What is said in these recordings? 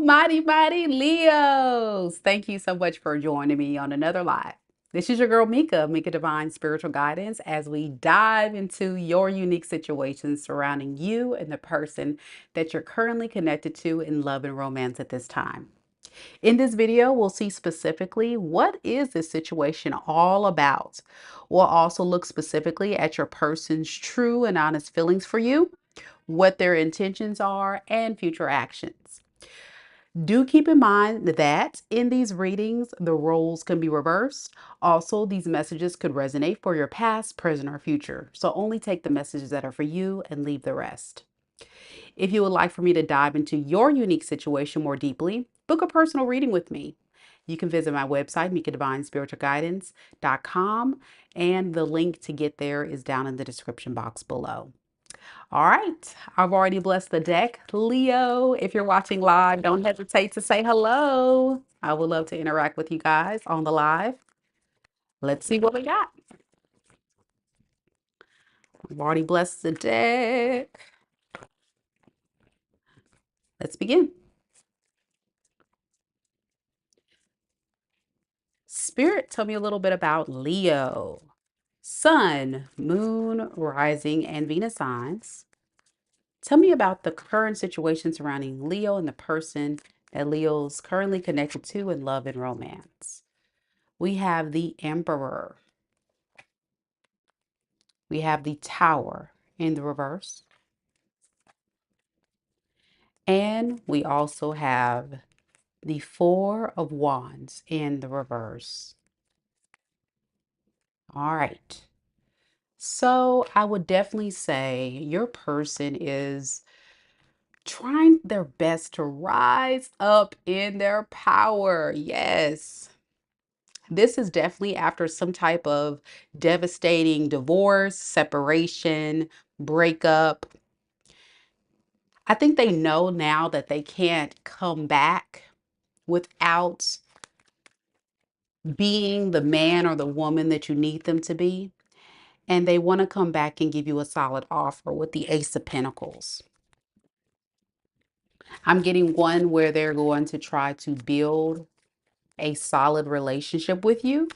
mighty Leos. Thank you so much for joining me on another live. This is your girl Mika Divine Spiritual Guidance, as we dive into your unique situations surrounding you and the person that you're currently connected to in love and romance at this time. In this video, we'll see specifically what is this situation all about. We'll also look specifically at your person's true and honest feelings for you, what their intentions are, and future actions. Do keep in mind that in these readings, the roles can be reversed. Also, these messages could resonate for your past, present, or future. So only take the messages that are for you and leave the rest. If you would like for me to dive into your unique situation more deeply, book a personal reading with me. You can visit my website, MikaDivineSpiritualGuidance.com, and the link to get there is down in the description box below. All right, I've already blessed the deck. Leo, if you're watching live, don't hesitate to say hello. I would love to interact with you guys on the live. Let's see what we got. I've already blessed the deck. Let's begin. Spirit, tell me a little bit about Leo. Sun, Moon, Rising, and Venus signs. Tell me about the current situation surrounding Leo and the person that Leo's currently connected to in love and romance. We have the Emperor. We have the Tower in the reverse. And we also have the Four of Wands in the reverse. All right. So I would definitely say your person is trying their best to rise up in their power. Yes. This is definitely after some type of devastating divorce, separation, breakup. I think they know now that they can't come back without being the man or the woman that you need them to be. And they want to come back and give you a solid offer with the Ace of Pentacles. I'm getting one where they're going to try to build a solid relationship with you,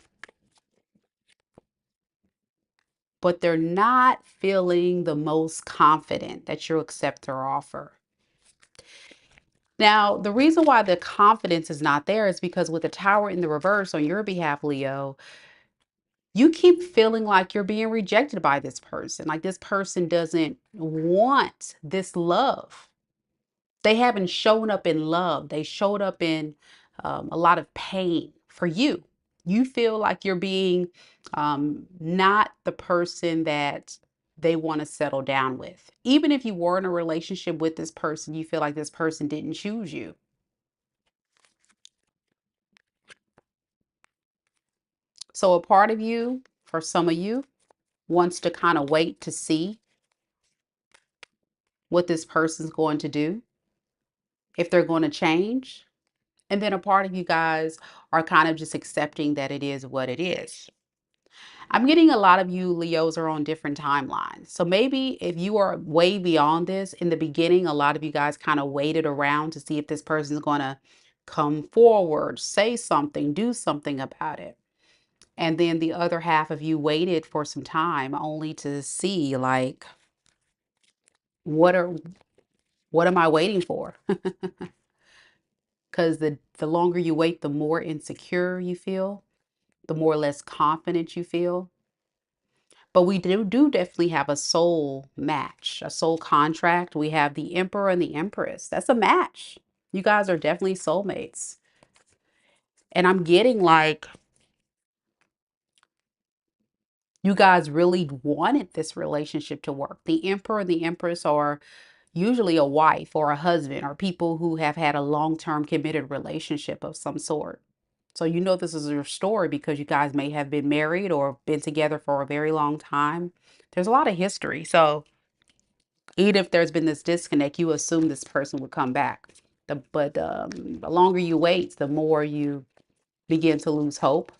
but they're not feeling the most confident that you'll accept their offer. Now, the reason why the confidence is not there is because with the Tower in the reverse on your behalf, Leo, you keep feeling like you're being rejected by this person. Like this person doesn't want this love. They haven't shown up in love. They showed up in a lot of pain for you. You feel like you're being not the person that they want to settle down with. Even if you were in a relationship with this person, you feel like this person didn't choose you. So a part of you, for some of you, wants to kind of wait to see what this person's going to do, if they're going to change. And then a part of you guys are kind of just accepting that it is what it is. I'm getting a lot of you Leos are on different timelines. So maybe if you are way beyond this in the beginning, a lot of you guys kind of waited around to see if this person is going to come forward, say something, do something about it. And then the other half of you waited for some time only to see like, what are what am I waiting for? Because the longer you wait, the more insecure you feel, the more less confident you feel. But we do definitely have a soul match, a soul contract. We have the Emperor and the Empress. That's a match. You guys are definitely soulmates. And I'm getting like you guys really wanted this relationship to work. The Emperor and the Empress are usually a wife or a husband or people who have had a long-term committed relationship of some sort. So you know this is your story because you guys may have been married or been together for a very long time. There's a lot of history. So even if there's been this disconnect, you assume this person would come back. The longer you wait, the more you begin to lose hope.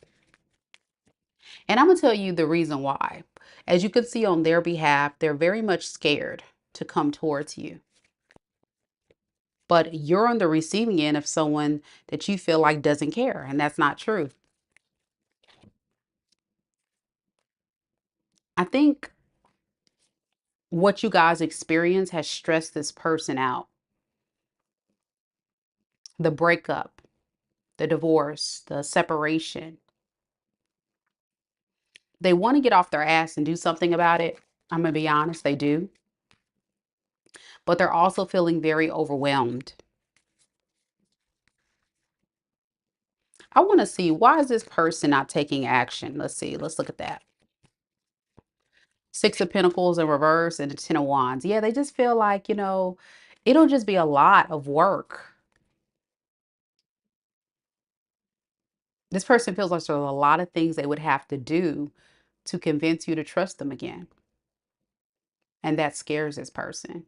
And I'm going to tell you the reason why. As you can see on their behalf, they're very much scared to come towards you. but you're on the receiving end of someone that you feel like doesn't care, and that's not true. I think what you guys experience has stressed this person out. The breakup, the divorce, the separation. They want to get off their ass and do something about it. I'm going to be honest, they do. But they're also feeling very overwhelmed. I want to see, why is this person not taking action? Let's see. Let's look at that. Six of Pentacles in reverse and the Ten of Wands. Yeah, they just feel like, it'll just be a lot of work. This person feels like there's a lot of things they would have to do to convince you to trust them again. And that scares this person.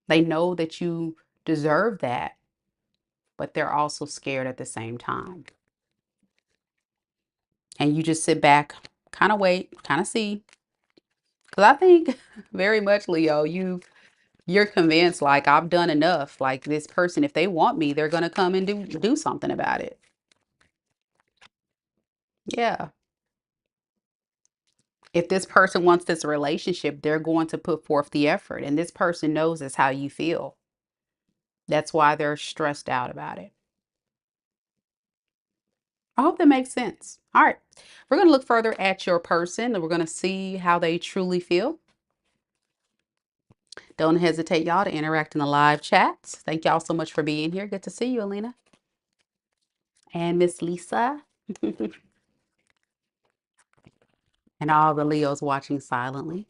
They know that you deserve that, but they're also scared at the same time. And you just sit back, kind of wait, kind of see. Because I think very much, Leo, you're convinced, like, I've done enough. Like, this person, if they want me, they're gonna come and do something about it. Yeah. If this person wants this relationship, they're going to put forth the effort. And this person knows that's how you feel. That's why they're stressed out about it. I hope that makes sense. All right. We're going to look further at your person and we're going to see how they truly feel. Don't hesitate, y'all, to interact in the live chats. Thank y'all so much for being here. Good to see you, Alina. And Miss Lisa. And all the Leos watching silently.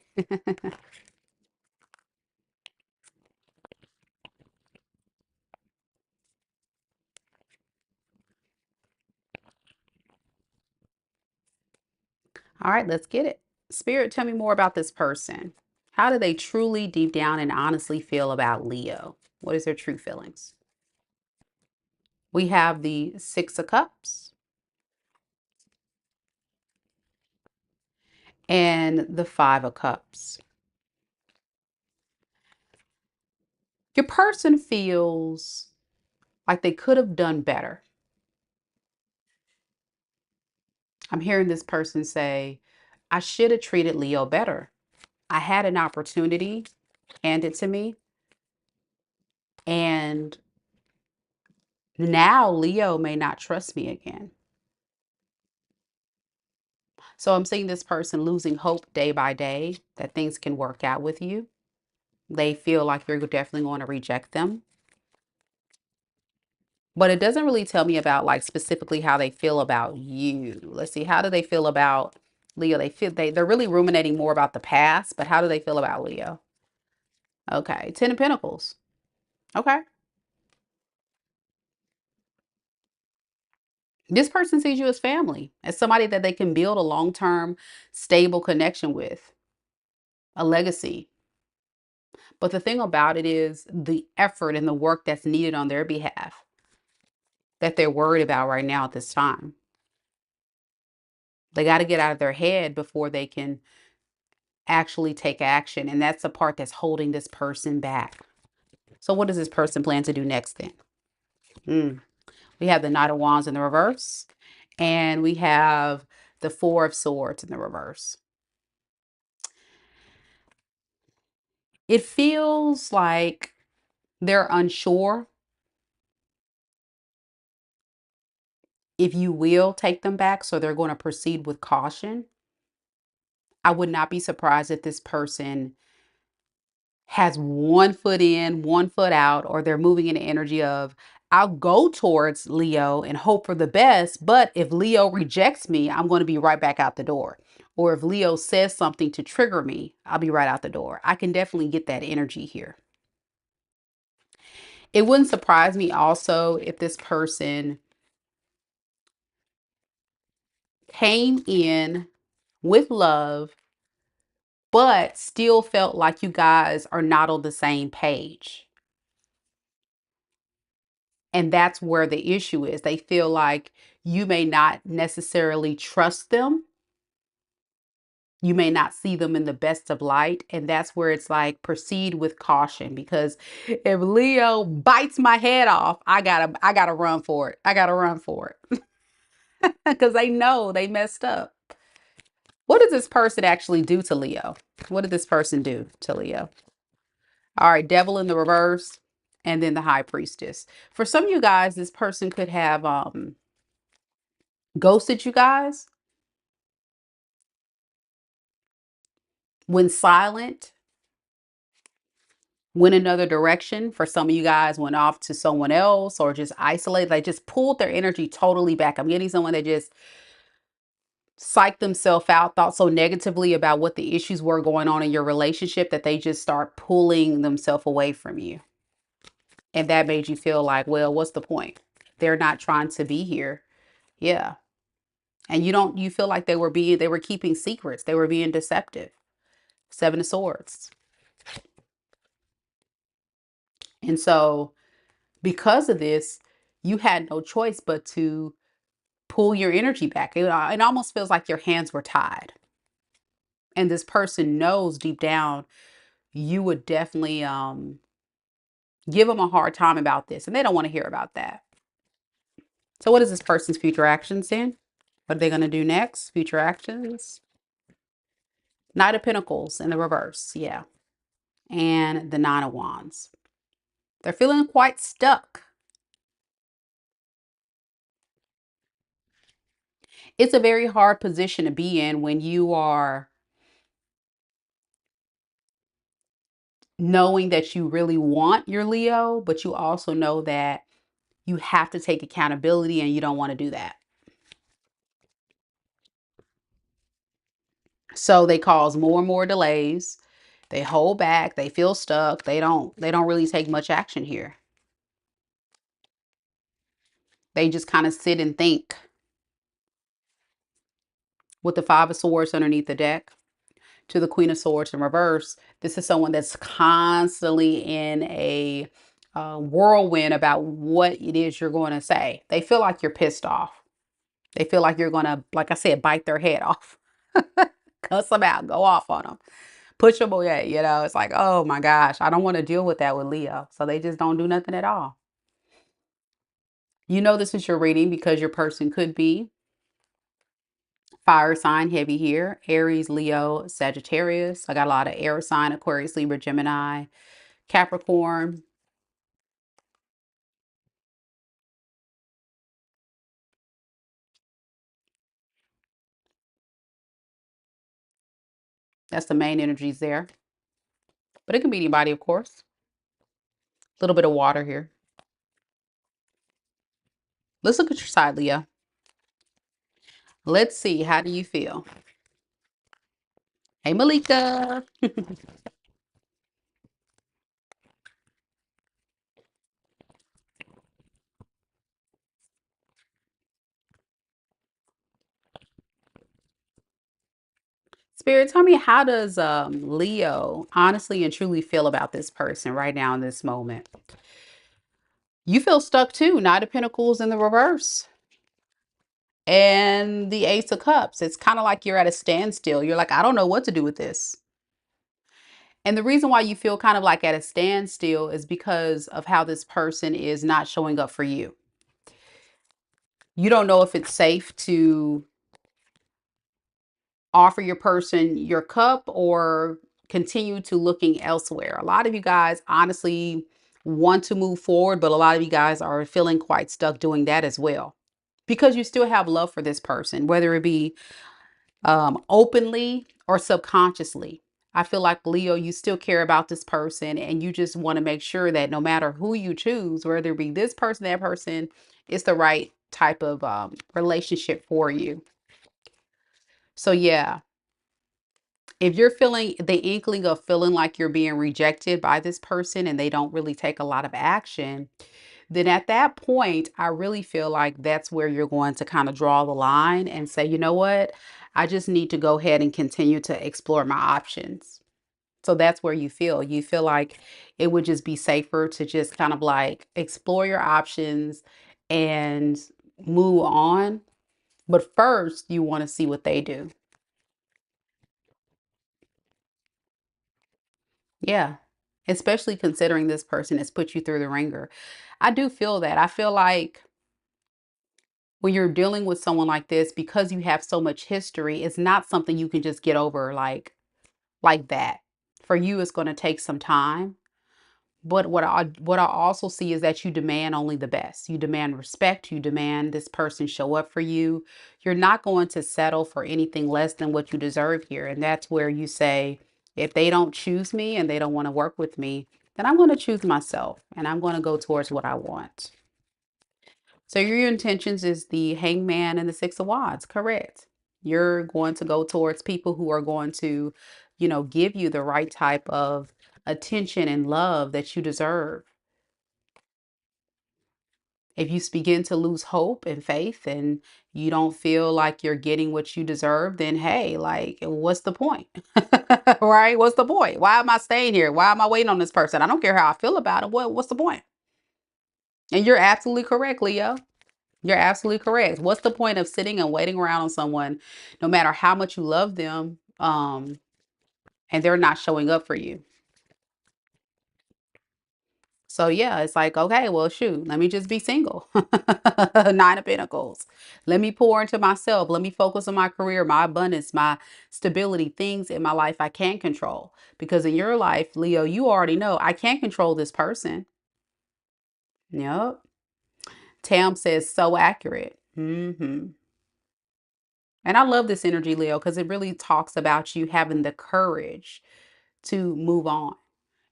All right, let's get it. Spirit, tell me more about this person. How do they truly, deep down, and honestly feel about Leo? What is their true feelings? We have the Six of Cups and the Five of Cups. Your person feels like they could have done better. I'm hearing this person say, I should have treated Leo better. I had an opportunity handed to me, and now Leo may not trust me again. So I'm seeing this person losing hope day by day that things can work out with you. They feel like you're definitely going to reject them. But it doesn't really tell me about, like, specifically how they feel about you. Let's see. How do they feel about Leo? They're really ruminating more about the past, but how do they feel about Leo? Okay. Ten of Pentacles. Okay. This person sees you as family, as somebody that they can build a long-term, stable connection with, a legacy. But the thing about it is the effort and the work that's needed on their behalf that they're worried about right now at this time. They got to get out of their head before they can actually take action. And that's the part that's holding this person back. So what does this person plan to do next then? We have the Knight of Wands in the reverse. And we have the Four of Swords in the reverse. It feels like they're unsure if you will take them back. So they're going to proceed with caution. I would not be surprised if this person has one foot in, one foot out, or they're moving in the energy of, I'll go towards Leo and hope for the best, but if Leo rejects me, I'm going to be right back out the door. Or if Leo says something to trigger me, I'll be right out the door. I can definitely get that energy here. It wouldn't surprise me also if this person came in with love, but still felt like you guys are not on the same page. And that's where the issue is. They feel like you may not necessarily trust them. You may not see them in the best of light. And that's where it's like proceed with caution, because if Leo bites my head off, I gotta run for it. I gotta run for it. Because they know they messed up. What did this person actually do to Leo? What did this person do to Leo? All right, devil in the reverse, and then the high priestess. For some of you guys, this person could have ghosted you guys, went silent, went another direction. For some of you guys, went off to someone else or just isolated. They just pulled their energy totally back. I'm getting someone that just psyched themselves out, thought so negatively about what the issues were going on in your relationship that they just start pulling themselves away from you. And that made you feel like, well, what's the point? They're not trying to be here. Yeah. And you feel like they were keeping secrets. They were being deceptive. Seven of Swords. And so because of this, you had no choice but to pull your energy back. It almost feels like your hands were tied. And this person knows deep down you would definitely give them a hard time about this. And they don't want to hear about that. So what is this person's future actions then? What are they going to do next? Future actions. Knight of Pentacles in the reverse. Yeah. And the Nine of Wands. They're feeling quite stuck. It's a very hard position to be in when you are knowing that you really want your Leo, but you also know that you have to take accountability and you don't want to do that. So they cause more and more delays. They hold back, they feel stuck. They don't really take much action here. They just kind of sit and think. With the Five of Swords underneath the deck to the Queen of Swords in reverse, this is someone that's constantly in a whirlwind about what it is you're going to say. They feel like you're pissed off. They feel like you're going to, like I said, bite their head off. Cuss them out, go off on them, push them away. It's like, oh my gosh, I don't want to deal with that with Leo. So they just don't do nothing at all. This is your reading because your person could be fire sign heavy here. Aries, Leo, Sagittarius. I got a lot of air sign, Aquarius, Libra, Gemini, Capricorn. That's the main energies there. But it can be anybody, of course. A little bit of water here. Let's look at your side, Leo. Let's see. How do you feel? Hey, Malika. Spirit, tell me, how does Leo honestly and truly feel about this person right now in this moment? You feel stuck too. Knight of Pentacles in the reverse. And the Ace of Cups. It's kind of like you're at a standstill. You're like, I don't know what to do with this. And the reason why you feel kind of like at a standstill is because of how this person is not showing up for you. You don't know if it's safe to offer your person your cup or continue to looking elsewhere. A lot of you guys honestly want to move forward, but a lot of you guys are feeling quite stuck doing that as well. Because you still have love for this person, whether it be openly or subconsciously. I feel like, Leo, you still care about this person and you just want to make sure that no matter who you choose, whether it be this person, that person, it's the right type of relationship for you. So yeah, if you're feeling the inkling of feeling like you're being rejected by this person and they don't really take a lot of action, then at that point, I really feel like that's where you're going to kind of draw the line and say, you know what? I just need to go ahead and continue to explore my options. So that's where you feel like it would just be safer to just kind of like explore your options and move on. But first, you want to see what they do. Yeah. Especially considering this person has put you through the ringer. I do feel that. I feel like when you're dealing with someone like this, because you have so much history, it's not something you can just get over like that. For you, it's going to take some time. But what I also see is that you demand only the best. You demand respect. You demand this person show up for you. You're not going to settle for anything less than what you deserve here. And that's where you say, if they don't choose me and they don't want to work with me, then I'm going to choose myself and I'm going to go towards what I want. So your intentions is the hangman and the six of wands, correct? You're going to go towards people who are going to, give you the right type of attention and love that you deserve. If you begin to lose hope and faith and you don't feel like you're getting what you deserve, then hey, like, what's the point? Right? What's the point? Why am I staying here? Why am I waiting on this person? I don't care how I feel about it. What's the point? And you're absolutely correct, Leo. You're absolutely correct. What's the point of sitting and waiting around on someone, no matter how much you love them, and they're not showing up for you? So yeah, it's like, okay, well, shoot, let me just be single. Nine of Pentacles. Let me pour into myself. Let me focus on my career, my abundance, my stability, things in my life I can control. Because in your life, Leo, you already know I can't control this person. Yep. Tam says so accurate. And I love this energy, Leo, because it really talks about you having the courage to move on.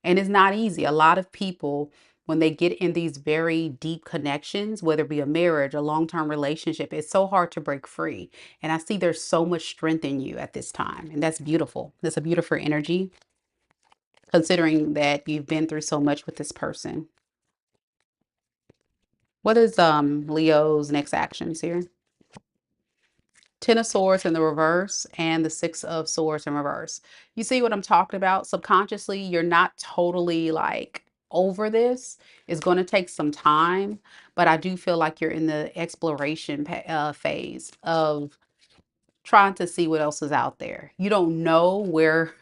And it's not easy. A lot of people, when they get in these very deep connections, whether it be a marriage, a long-term relationship, it's so hard to break free. And I see there's so much strength in you at this time. And that's beautiful. That's a beautiful energy, considering that you've been through so much with this person. What is Leo's next actions here? Ten of Swords in the reverse and the Six of Swords in reverse. You see what I'm talking about? Subconsciously, you're not totally like over this. It's going to take some time, but I do feel like you're in the exploration phase of trying to see what else is out there. You don't know where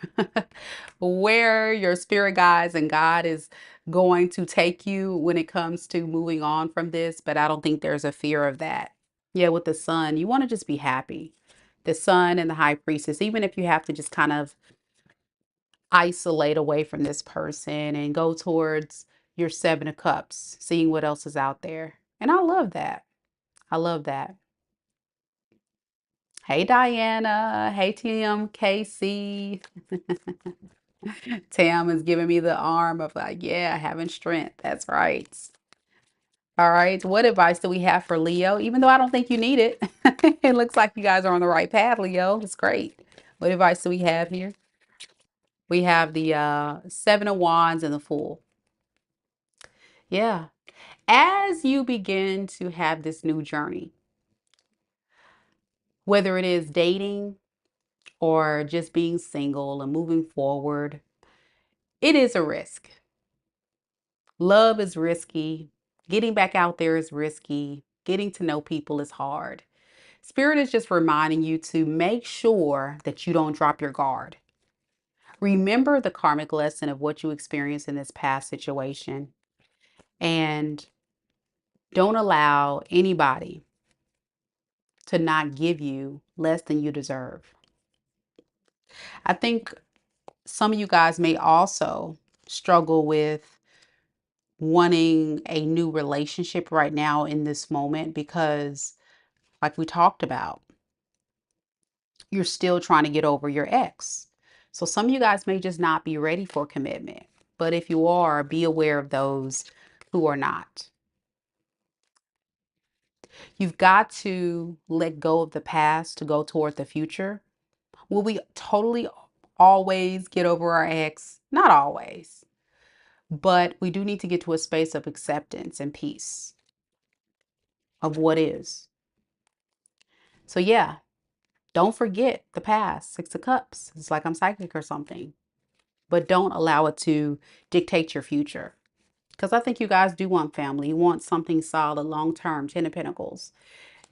where your spirit guides and God is going to take you when it comes to moving on from this, but I don't think there's a fear of that. Yeah, with the sun, you want to just be happy. The sun and the high priestess, even if you have to just kind of isolate away from this person and go towards your seven of cups, seeing what else is out there. And I love that. I love that. Hey, Diana. Hey, Tim, Casey. Tam is giving me the arm of like, yeah, having strength. That's right. All right. What advice do we have for Leo? Even though I don't think you need it, it looks like you guys are on the right path, Leo. It's great. What advice do we have here? We have the Seven of Wands and the Fool. Yeah. As you begin to have this new journey, whether it is dating or just being single and moving forward, it is a risk. Love is risky. Getting back out there is risky. Getting to know people is hard. Spirit is just reminding you to make sure that you don't drop your guard. Remember the karmic lesson of what you experienced in this past situation and don't allow anybody to not give you less than you deserve. I think some of you guys may also struggle with wanting a new relationship right now in this moment because, like we talked about, you're still trying to get over your ex. So some of you guys may just not be ready for commitment. But if you are, be aware of those who are not. You've got to let go of the past to go toward the future. Will we totally always get over our ex? Not always. But we do need to get to a space of acceptance and peace of what is. So yeah, don't forget the past. Six of Cups. It's like I'm psychic or something. But don't allow it to dictate your future. Because I think you guys do want family. You want something solid, long term, Ten of Pentacles.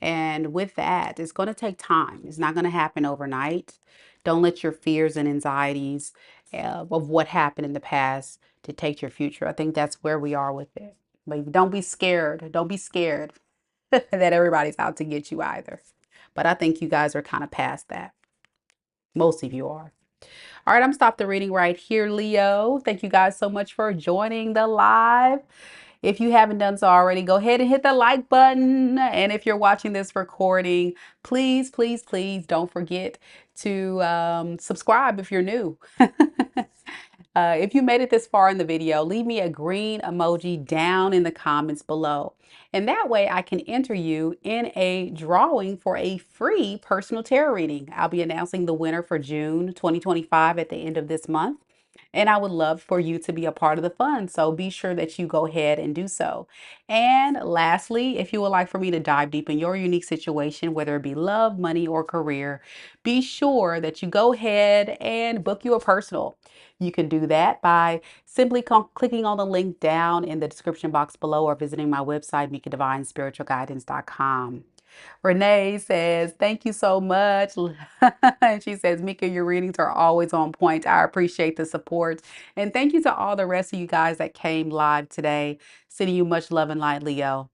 And with that, it's going to take time. It's not going to happen overnight. Don't let your fears and anxieties of what happened in the past to take your future. I think that's where we are with it. But don't be scared. Don't be scared that everybody's out to get you either. But I think you guys are kind of past that. Most of you are. All right, I'm stop the reading right here, Leo. Thank you guys so much for joining the live. If you haven't done so already, go ahead and hit the like button. And if you're watching this recording, please, please, please don't forget to subscribe if you're new. If you made it this far in the video, leave me a green emoji down in the comments below. And that way I can enter you in a drawing for a free personal tarot reading. I'll be announcing the winner for June 2025 at the end of this month. And I would love for you to be a part of the fun. So be sure that you go ahead and do so. And lastly, if you would like for me to dive deep in your unique situation, whether it be love, money, or career, be sure that you go ahead and book you a personal. You can do that by simply clicking on the link down in the description box below or visiting my website, MikaDivineSpiritualGuidance.com. Renee says, thank you so much. And she says, Mika, your readings are always on point. I appreciate the support. And thank you to all the rest of you guys that came live today. Sending you much love and light, Leo.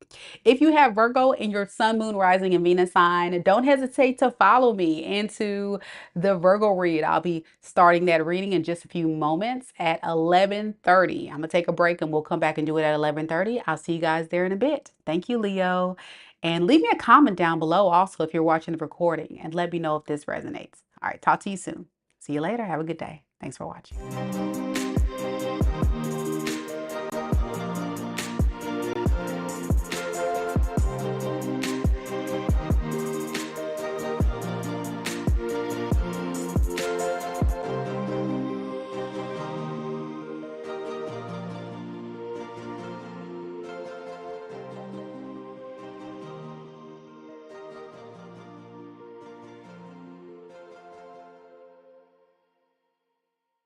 If you have Virgo in your sun, moon, rising, and Venus sign, don't hesitate to follow me into the Virgo read. I'll be starting that reading in just a few moments at 11:30. I'm going to take a break and we'll come back and do it at 11:30. I'll see you guys there in a bit. Thank you, Leo. And leave me a comment down below also if you're watching the recording and let me know if this resonates. All right, talk to you soon. See you later. Have a good day. Thanks for watching.